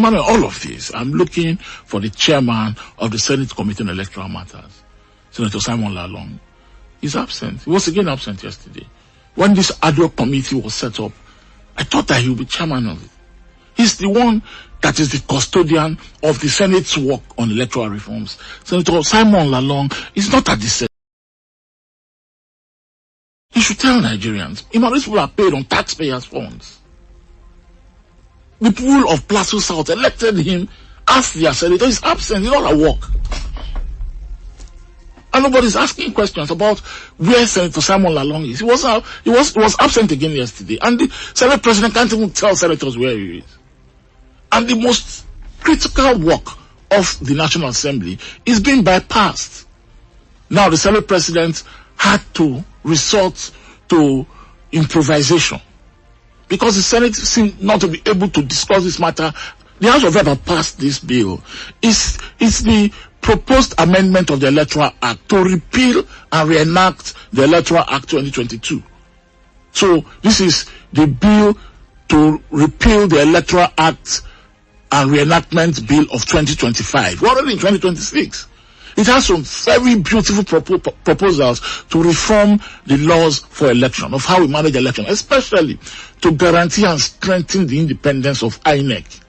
Emmanuel, all of this, I'm looking for the chairman of the Senate Committee on Electoral Matters, Senator Simon Lalong. He's absent. He was again absent yesterday. When this ad hoc committee was set up, I thought that he would be chairman of it. He's the one that is the custodian of the Senate's work on electoral reforms. Senator Simon Lalong is not at the Senate. He should tell Nigerians, these people are paid on taxpayers' funds. The people of Plateau South elected him as their senator. He's absent. He's not at work. And nobody's asking questions about where Senator Simon Lalong is. He was absent again yesterday. And the Senate President can't even tell senators where he is. And the most critical work of the National Assembly is being bypassed. Now the Senate President had to resort to improvisation, because the Senate seemed not to be able to discuss this matter. The House of Reps passed this bill. It's the proposed amendment of the Electoral Act to repeal and reenact the Electoral Act 2022. So this is the bill to repeal the Electoral Act and Reenactment Bill of 2025. We're already in 2026. It has some very beautiful proposals to reform the laws for election, of how we manage election, especially to guarantee and strengthen the independence of INEC.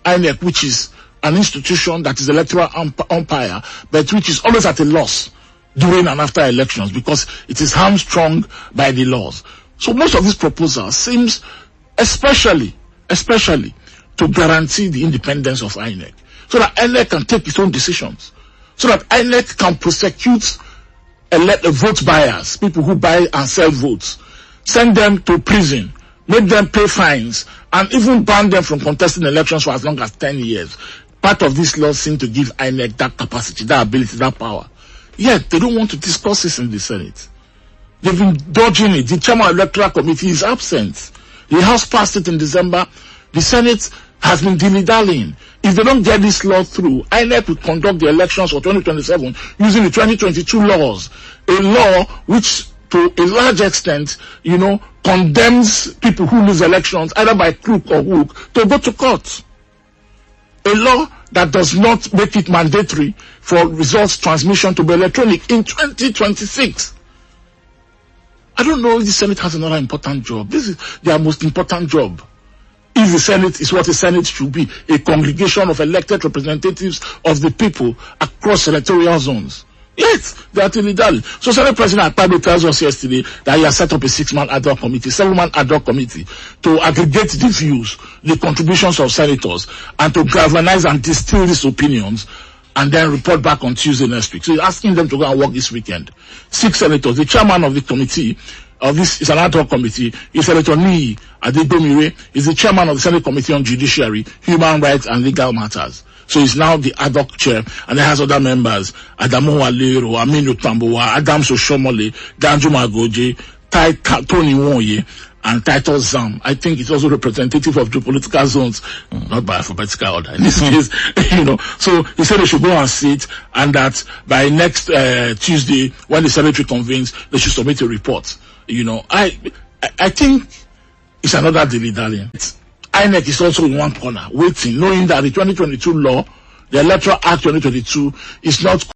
INEC, which is an institution that is electoral umpire, but which is always at a loss during and after elections because it is hamstrung by the laws. So most of these proposals seems especially to guarantee the independence of INEC, so that INEC can take its own decisions, so that INEC can prosecute vote buyers, people who buy and sell votes, send them to prison, make them pay fines, and even ban them from contesting elections for as long as 10 years. Part of this law seems to give INEC that capacity, that ability, that power. Yet, they don't want to discuss this in the Senate. They've been dodging it. The chairman of the Electoral Committee is absent. The House passed it in December. The Senate has been dilly-dallying. If they don't get this law through, INEC will conduct the elections for 2027 using the 2022 laws. A law which, to a large extent, condemns people who lose elections, either by crook or hook, to go to court. A law that does not make it mandatory for results transmission to be electronic in 2026. I don't know if the Senate has another important job. This is their most important job. If the Senate is what a Senate should be, a congregation of elected representatives of the people across electoral zones. Yes, they are dilly-dally. So Senate President Akpabio tells us yesterday that he has set up a 6-man ad hoc committee, 7-man ad hoc committee to aggregate the views, the contributions of senators, and to galvanize and distill these opinions, and then report back on Tuesday next week. So he's asking them to go and work this weekend. 6 senators. The chairman of the committee of this is an ad hoc committee is Senator Niyi Adegbemire. Is the chairman of the Senate Committee on Judiciary, Human Rights and Legal Matters. So he's now the ad hoc chair, and he has other members: Adamu Walero, Aminu Tambowa, Adams Oshomole, Danjuma Goje, Tony Nwoye, and Titus Zam. I think it's also representative of the political zones, not by alphabetical order in this case. So he said they should go and sit, and that by next Tuesday, when the Senate convenes, they should submit a report. I think it's another dilly-dallying. INEC is also in one corner, waiting, knowing that the 2022 law, the Electoral Act 2022, is not